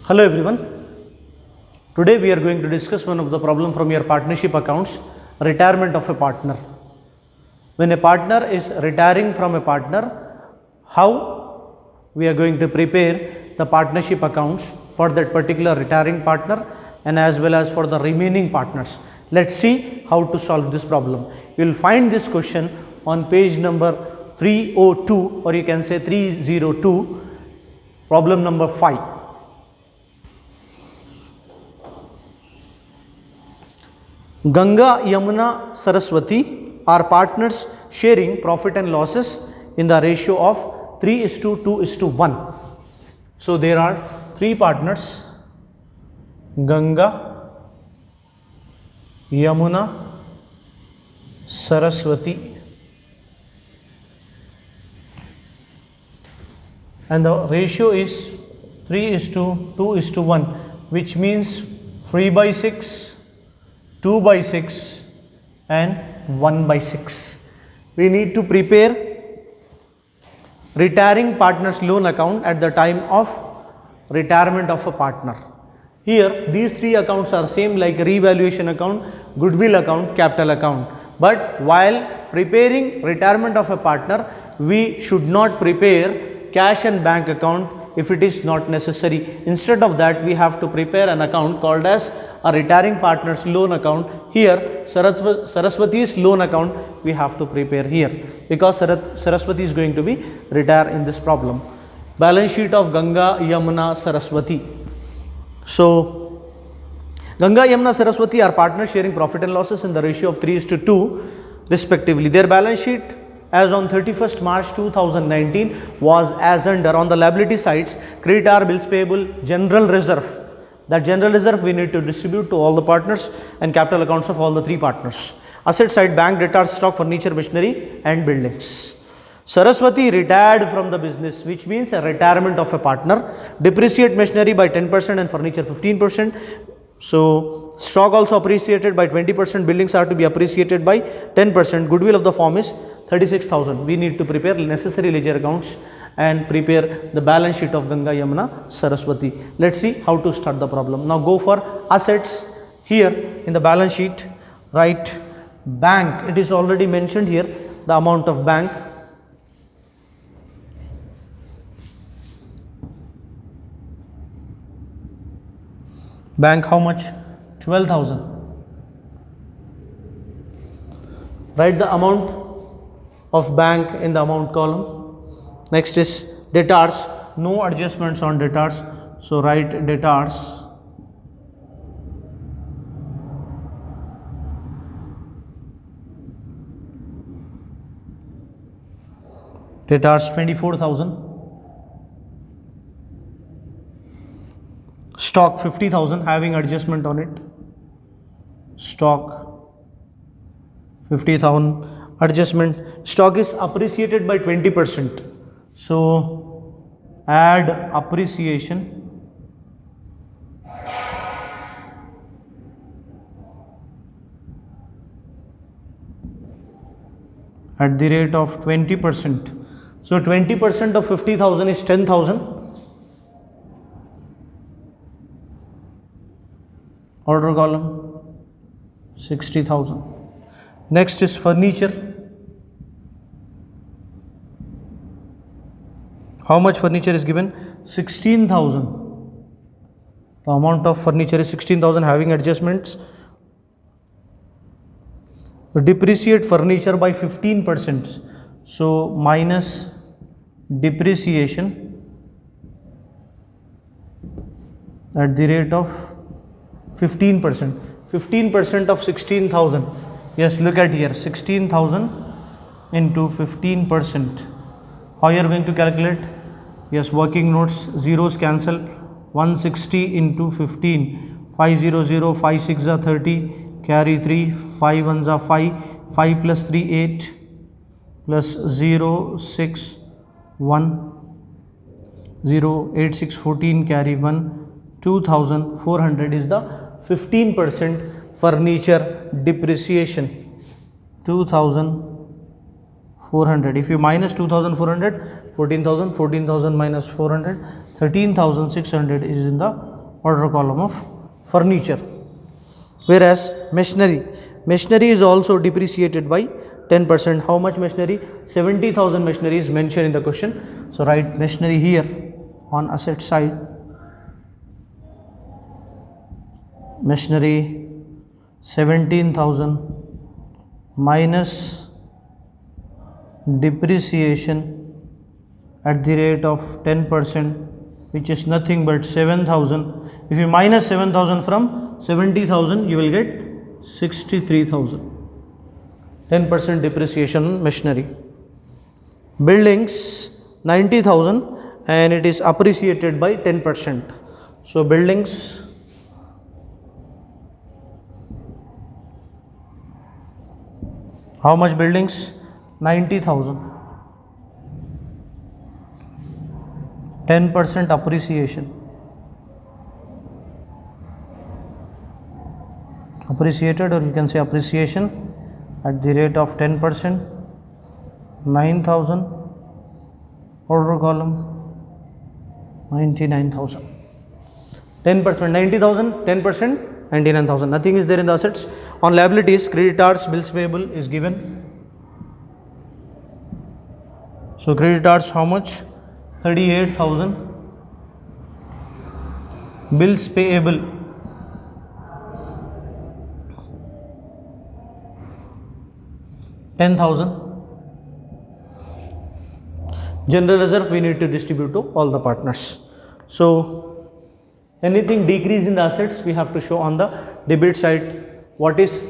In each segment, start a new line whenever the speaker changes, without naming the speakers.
Hello everyone. Today we are going to discuss one of the problem from your partnership accounts, retirement of a partner. When a partner is retiring from a partner, how we are going to prepare the partnership accounts for that particular retiring partner and as well as for the remaining partners. Let's see how to solve this problem. You will find this question on page number 302 or you can say 302, problem number 5. Ganga, Yamuna, Saraswati are partners sharing profit and losses in the ratio of 3:2:1. So there are three partners, Ganga, Yamuna, Saraswati, and the ratio is 3:2:1, which means 3/6, 2/6 and 1/6. We need to prepare retiring partners loan account at the time of retirement of a partner. Here these three accounts are same like revaluation account, goodwill account, capital account. But while preparing retirement of a partner, we should not prepare cash and bank account if it is not necessary. Instead of that, we have to prepare an account called as a retiring partners loan account. Here Saraswati's loan account we have to prepare here because Saraswati is going to be retire in this problem. Balance sheet of Ganga, Yamuna, Saraswati. So Ganga, Yamuna, Saraswati are partners sharing profit and losses in the ratio of 3:2 respectively. Their balance sheet as on 31st March 2019 was as under: on the liability sides, creditor, bills payable, general reserve. That general reserve we need to distribute to all the partners and capital accounts of all the three partners. Asset side, bank, debtors, stock, furniture, machinery and buildings. Saraswati retired from the business, which means a retirement of a partner. Depreciate machinery by 10% and furniture 15%. So stock also appreciated by 20%, buildings are to be appreciated by 10%. Goodwill of the firm is 36,000. We need to prepare necessary ledger accounts and prepare the balance sheet of Ganga, Yamuna, Saraswati. Let's see how to start the problem. Now go for assets. Here in the balance sheet, write bank. It is already mentioned here, the amount of bank. Bank how much? 12,000. Write the amount of bank in the amount column. Next is debtors. No adjustments on debtors. So write debtors. Debtors 24,000. Stock 50,000 having adjustment on it. Stock 50,000 adjustment. Stock is appreciated by 20%. So add appreciation at the rate of 20%. So 20% of 50,000 is 10,000. Order column 60,000. Next is furniture. How much furniture is given? 16,000. The amount of furniture is 16,000 having adjustments. Depreciate furniture by 15%. So minus depreciation at the rate of 15%. 15% of 16,000. Yes, look at here, 16,000 into 15%. How you are going to calculate? Yes, working notes, zeros cancel. 160 into 15. 500, 5 6 are 30. Carry 3. 5 1s are 5. 5 plus 3 8. Plus 0 6 1. 0 8 6 14. Carry 1. 2,400 is the 15% furniture depreciation. 2,400. If you minus 2,400, 14,000, 14,000 minus 400, 13,600 is in the order column of furniture. Whereas machinery is also depreciated by 10%. How much machinery? 70,000 machinery is mentioned in the question. So write machinery here on asset side. Machinery 17,000 minus depreciation at the rate of 10%, which is nothing but 7,000. If you minus 7,000 from 70,000, you will get 63,000. 10% depreciation on machinery. Buildings 90,000 and it is appreciated by 10%. So buildings how much buildings? 90,000. 10% appreciation. Appreciated, or you can say appreciation at the rate of 10%. 9,000. Order column 99,000. 10%, 90,000, 10%, 99,000. Nothing is there in the assets. On liabilities, creditors, bills payable is given. So creditors how much? 38,000. Bills payable 10,000. General reserve we need to distribute to all the partners. So anything decrease in the assets we have to show on the debit side. What is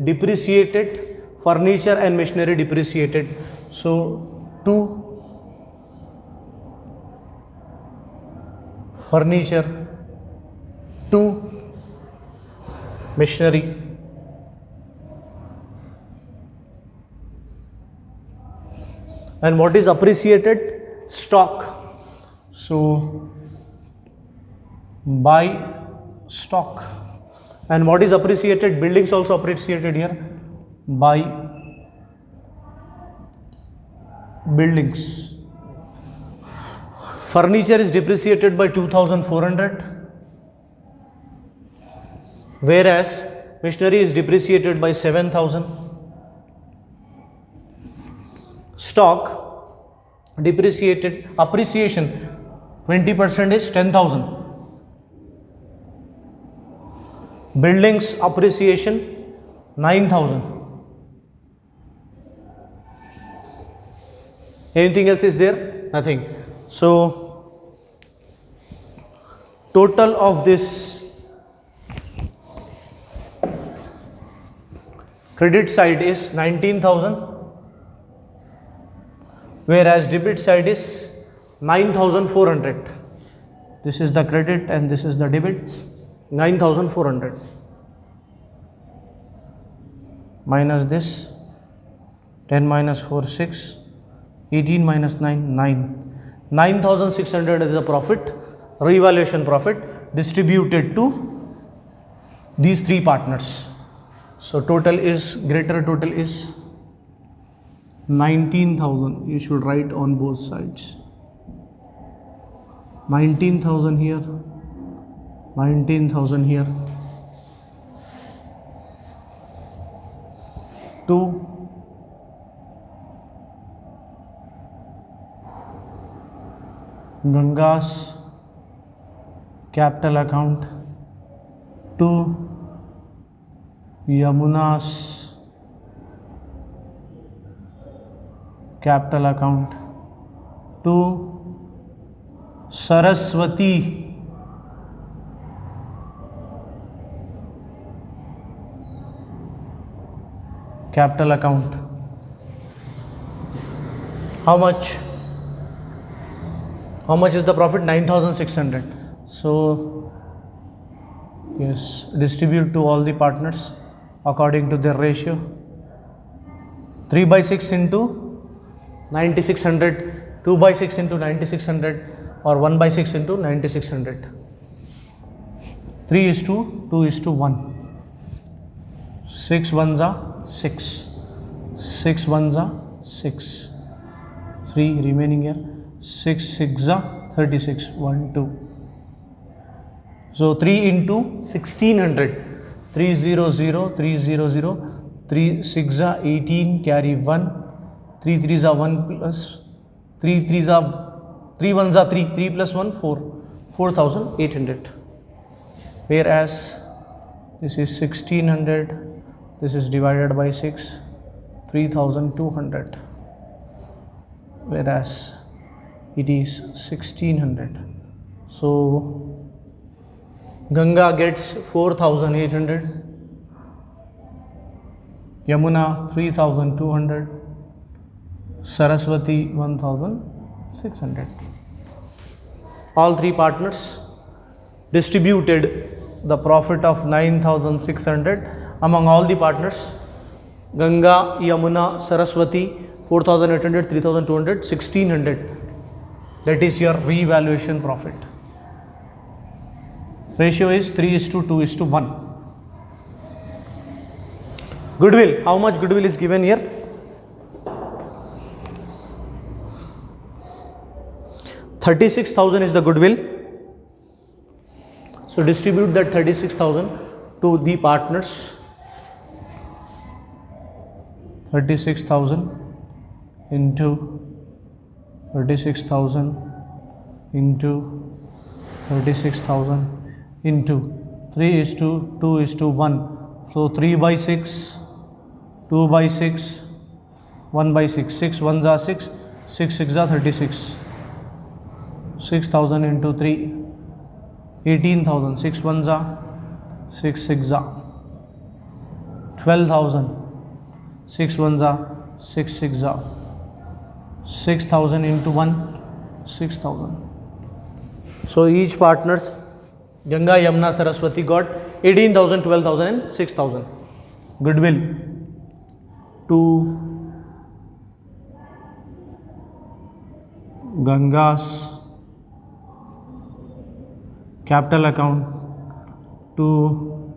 depreciated? Furniture and machinery depreciated. So 2 furniture, 2 machinery, and what is appreciated? Stock. So buy stock. And what is appreciated? Buildings also appreciated here. Buy buildings. Furniture is depreciated by 2,400, whereas machinery is depreciated by 7,000. Stock depreciated, appreciation 20% is 10,000. Buildings appreciation 9,000. Anything else is there? Nothing. So total of this credit side is 19,000, whereas debit side is 9,400. This is the credit and this is the debit. 9,400 minus this 10 minus 4 6, 18 minus 9 9. 9,600 is the profit, revaluation profit distributed to these three partners. So total is, greater total is 19,000. You should write on both sides. 19,000 here, 19,000 here. 2 Ganga's capital account, 2 Yamuna's capital account, 2 Saraswati capital account. How much? How much is the profit? 9,600. So yes, distribute to all the partners according to their ratio. 3 by 6 into 9,600, 2 by 6 into 9,600, or 1 by 6 into 9,600. 3 is to 2 is to 1. 6 ones are 6. 6 ones are 6. 3 remaining here. 6 6 are 36. 1 2. So 3 into 1600. 300, 300, 3 6 are 18, carry 1, 3 3s are 1 plus 3 3s are 3 1s are 3, 3 plus 1 4, 4800. Whereas this is 1600, this is divided by 6, 3200. Whereas it is 1600. So Ganga gets 4800, Yamuna 3200, Saraswati 1600. All three partners distributed the profit of 9600 among all the partners. Ganga, Yamuna, Saraswati 4800, 3200, 1600. That is your revaluation profit. Ratio is 3:2:1. Goodwill. How much goodwill is given here? 36,000 is the goodwill. So distribute that 36,000 to the partners. 36,000 into 36,000 into 36,000 into 3:2:1. So 3 by 6, 2 by 6, 1 by 6. 6 1s are 6, 6 6 are 36. 6,000 into 3, 18,000. 6 1s are 6 6 are 12,000. 6 1s are 6 6 are 6,000 into 1, 6,000. So each partners, Ganga, Yamuna, Saraswati got 18,000, 12,000 and 6,000 goodwill to Ganga's capital account, to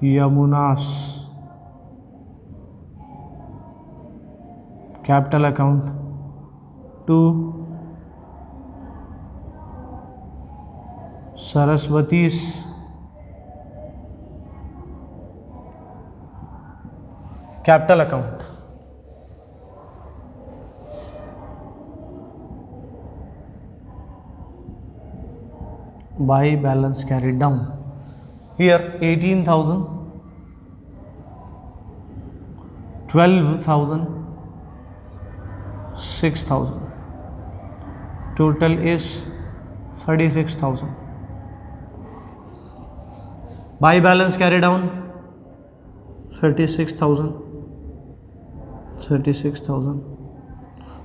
Yamuna's capital account, to Saraswati's capital account. By balance carried down. Here 18,000, 12,000, 6,000. Total is 36,000. By balance carry down 36,000. 36,000.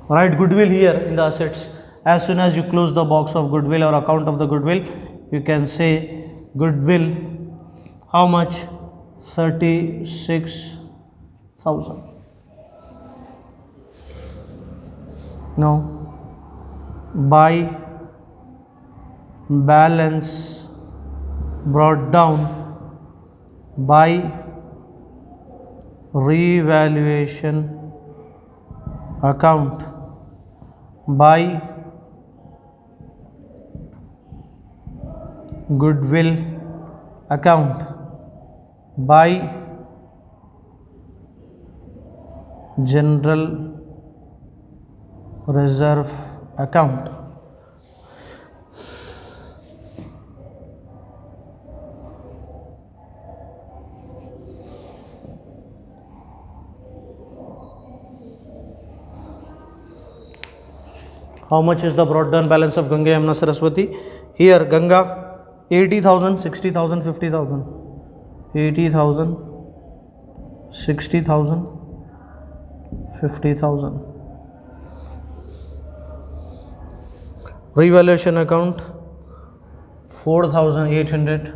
Write goodwill here in the assets. As soon as you close the box of goodwill or account of the goodwill, you can say goodwill, how much? 36,000. Now by balance brought down by revaluation account, by goodwill account, by general reserve account. How much is the brought down balance of Ganga, Yamuna, Saraswati? Here Ganga 80,000, 60,000, 50,000. 80,000, 60,000, 50,000. Revaluation account 4,800,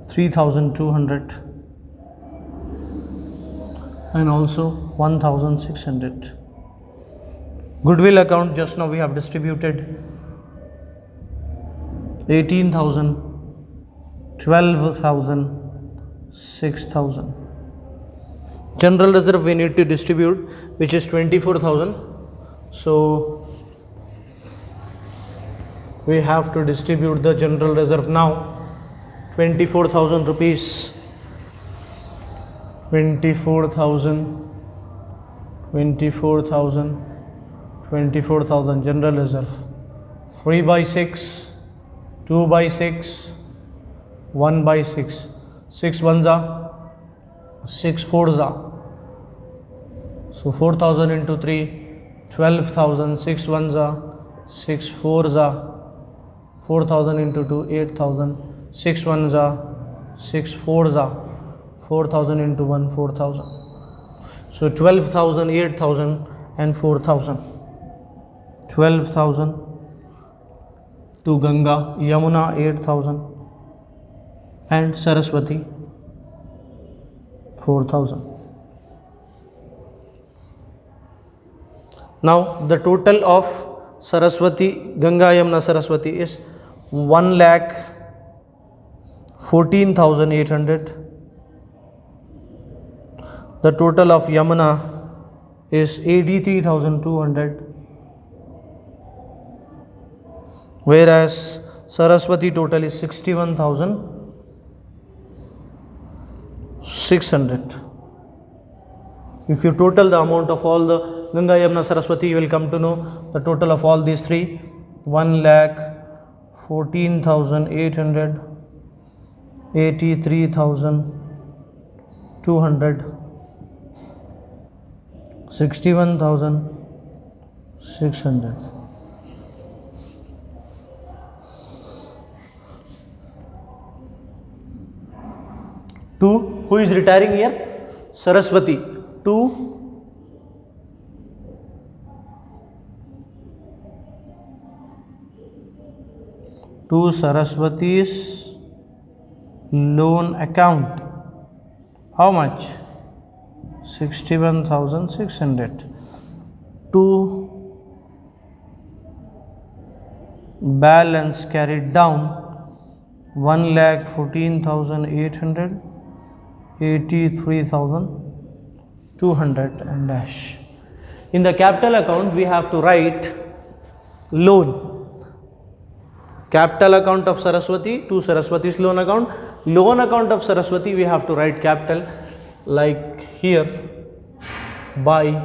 3,200 and also 1,600. Goodwill account, just now we have distributed 18,000, 12,000, 6,000. General reserve we need to distribute, which is 24,000. So we have to distribute the general reserve now. 24,000 rupees. 24,000 general reserve. 3 by 6, 2 by 6, 1 by 6. 6 ones are, 6 fours are. So 4,000 into 3, 12,000. 6 ones are, 6 fours are. 4,000 into 2, 8,000. 6 ones are, 6 fours are. 4,000 into 1, 4,000. So 12,000, 8,000 and 4,000. 12,000 to Ganga, Yamuna 8,000 and Saraswati 4,000. Now the total of Saraswati, Ganga, Yamuna, Saraswati is 1,14,800. The total of Yamuna is 83,200. Whereas Saraswati total is 61,600. If you total the amount of all the Ganga, Yamuna, Saraswati, you will come to know the total of all these three: 1,14,800, 83,200, 61,600. Who is retiring here? Saraswati. 2 Saraswati's loan account. How much? 61,600. 2 balance carried down 1,14,800, 83,200 and dash. In the capital account we have to write loan. Capital account of Saraswati to Saraswati's loan account. Loan account of Saraswati we have to write capital, like here, by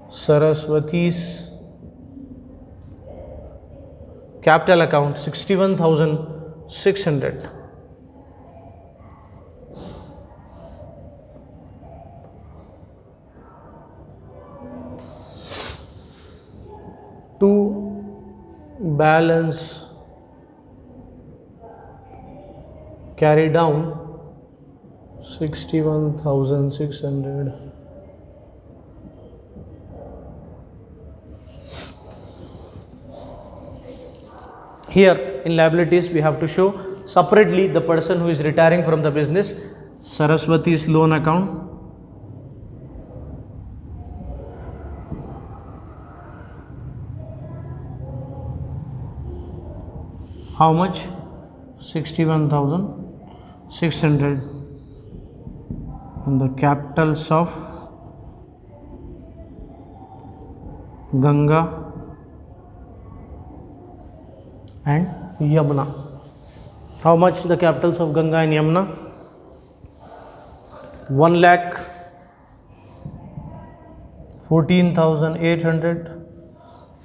Saraswati's capital account 61,600. To balance carry down 61,600. Here in liabilities we have to show separately the person who is retiring from the business, Saraswati's loan account, how much? 61,600, and the capitals of Ganga and Yamuna. How much the capitals of Ganga and Yamuna? 1,14,800,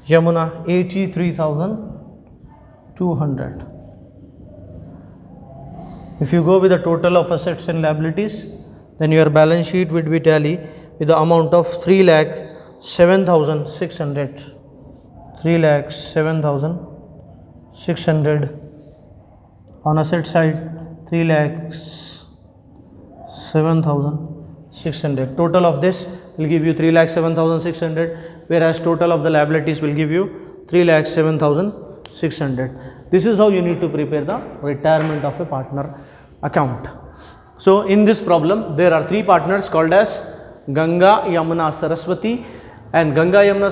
Yamuna 83,200. If you go with the total of assets and liabilities, then your balance sheet would be tally with the amount of 3,07,600. 3,07,600. On asset side, 3,07,600. Total of this will give you 3,07,600, whereas total of the liabilities will give you 3,07,600. This is how you need to prepare the retirement of a partner account. So in this problem there are three partners called as Ganga, Yamuna, Saraswati, and Ganga, Yamuna,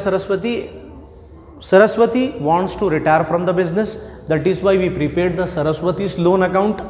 Saraswati wants to retire from the business. That is why we prepared the Saraswati's loan account,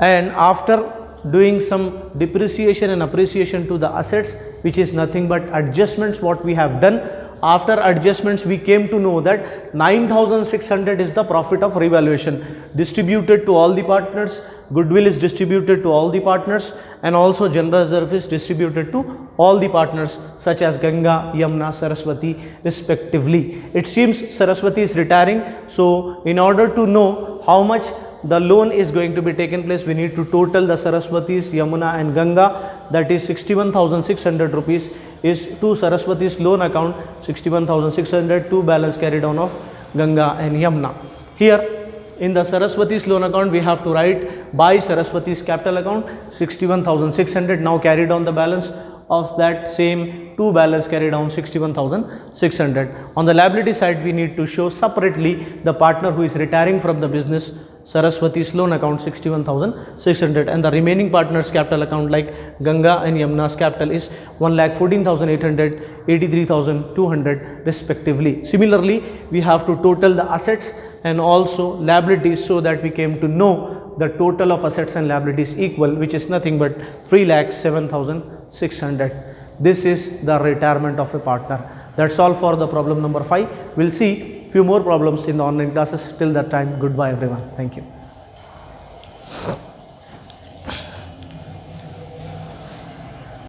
and after doing some depreciation and appreciation to the assets, which is nothing but adjustments what we have done. After adjustments we came to know that 9600 is the profit of revaluation distributed to all the partners, goodwill is distributed to all the partners, and also general reserve is distributed to all the partners such as Ganga, Yamuna, Saraswati respectively. It seems Saraswati is retiring, so in order to know how much the loan is going to be taken place, we need to total the Saraswatis, Yamuna and Ganga, that is 61,600 rupees is to Saraswati's loan account, 61,600 to balance carry down of Ganga and Yamuna. Here in the Saraswati's loan account we have to write by Saraswati's capital account 61,600, now carry down the balance of that same to balance carry down 61,600. On the liability side we need to show separately the partner who is retiring from the business, Saraswati's loan account 61,600, and the remaining partners capital account like Ganga and Yamuna's capital is 1,14,800, 83,200 respectively. Similarly, we have to total the assets and also liabilities so that we came to know the total of assets and liabilities equal, which is nothing but 3,07,600. This is the retirement of a partner. That's all for the problem number 5. We'll see few more problems in the online classes. Till that time, goodbye everyone. Thank you.